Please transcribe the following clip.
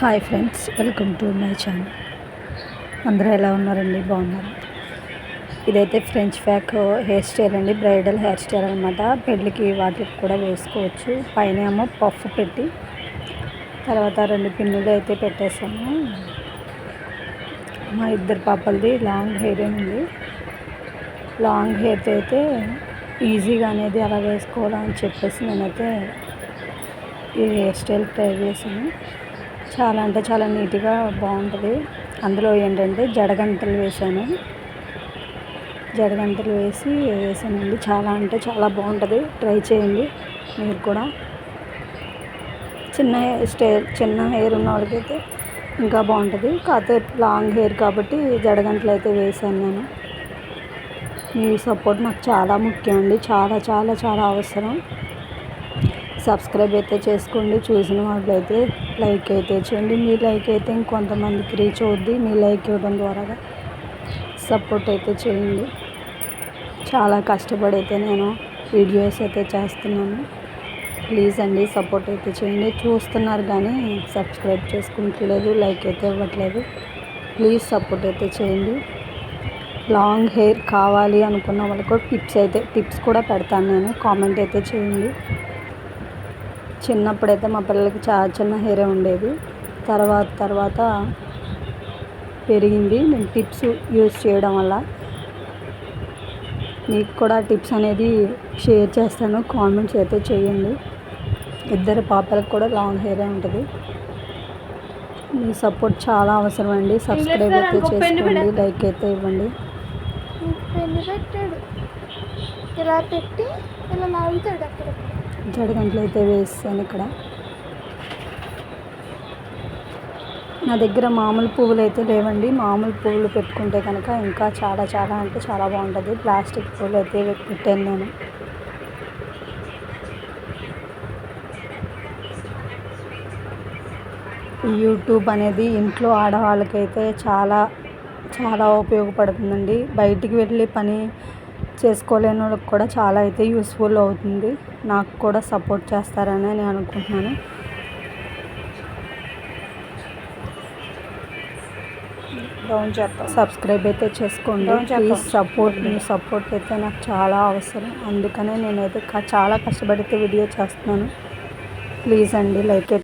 Hi friends, welcome to my channel. అందరూ ఎలా ఉన్నారండి? బాగున్నారు. ఇదైతే ఫ్రెంచ్ ఫ్యాక్ హెయిర్ స్టైల్ అండి, బ్రైడల్ హెయిర్ స్టైల్ అనమాట. పెళ్ళికి వాటికి కూడా వేసుకోవచ్చు. పైన ఏమో పఫ్ పెట్టి తర్వాత 2 పిన్నులు అయితే పెట్టేసాము. మా ఇద్దరు పాపలది లాంగ్ హెయిర్ ఉంది. లాంగ్ హెయిర్తో అయితే ఈజీగా అనేది అలా వేసుకోవాలని చెప్పేసి నేనైతే ఈ హెయిర్ స్టైల్ ట్రై చేశాను. చాలా అంటే చాలా నీట్గా బాగుంటుంది. అందులో ఏంటంటే జడగంటలు వేసానండి. చాలా అంటే చాలా బాగుంటుంది. ట్రై చేయండి మీరు కూడా. చిన్న హెయిర్ ఉన్న వాళ్ళకైతే ఇంకా బాగుంటుంది. కాకపోతే లాంగ్ హెయిర్ కాబట్టి జడగంటలు అయితే వేసాను నేను. మీ సపోర్ట్ నాకు చాలా ముఖ్యం అండి. చాలా చాలా చాలా అవసరం. సబ్స్క్రైబ్ అయితే చేసుకోండి. చూసిన వాళ్ళైతే లైక్ అయితే చేయండి. మీ లైక్ అయితే ఇంకొంతమందికి రీచ్ అవుద్ది. మీ లైక్ ఇవ్వడం ద్వారా సపోర్ట్ అయితే చేయండి. చాలా కష్టపడి అయితే నేను వీడియోస్ అయితే చేస్తున్నాను. ప్లీజ్ అండి సపోర్ట్ అయితే చేయండి. చూస్తున్నారు కానీ సబ్స్క్రైబ్ చేసుకుంటలేదు, లైక్ అయితే ఇవ్వట్లేదు. ప్లీజ్ సపోర్ట్ అయితే చేయండి. లాంగ్ హెయిర్ కావాలి అనుకున్న వాళ్ళకు టిప్స్ కూడా పెడతాను నేను. కామెంట్ అయితే చేయండి. చిన్నప్పుడైతే మా పిల్లలకి చాలా చిన్న హెయిరే ఉండేది. తర్వాత పెరిగింది. నేను టిప్స్ యూజ్ చేయడం వల్ల మీకు కూడా టిప్స్ అనేది షేర్ చేస్తాను. కామెంట్స్ అయితే చేయండి. ఇద్దరు పాపలకు కూడా లాంగ్ హెయిరే ఉంటుంది. మీ సపోర్ట్ చాలా అవసరం అండి. సబ్స్క్రైబ్ అయితే చేసుకోండి, లైక్ అయితే ఇవ్వండి. జడగంటలు అయితే వేసాను ఇక్కడ. నా దగ్గర మామూలు పువ్వులు అయితే లేవండి. మామూలు పువ్వులు పెట్టుకుంటే కనుక ఇంకా చాలా చాలా అంటే చాలా బాగుంటుంది. ప్లాస్టిక్ పువ్వులు అయితే పెట్టాను నేను. యూట్యూబ్ అనేది ఇంట్లో ఆడవాళ్ళకైతే చాలా చాలా ఉపయోగపడుతుందండి. బయటికి వెళ్ళి పని చేసుకోలేని వాళ్ళకి కూడా చాలా అయితే యూస్ఫుల్ అవుతుంది. నాకు కూడా సపోర్ట్ చేస్తారని నేను అనుకుంటున్నాను. సబ్స్క్రైబ్ అయితే చేసుకోండి ప్లీజ్. మీ సపోర్ట్ అయితే నాకు చాలా అవసరం. అందుకనే నేనైతే చాలా కష్టపడితే వీడియో చేస్తున్నాను. ప్లీజ్ అండి లైక్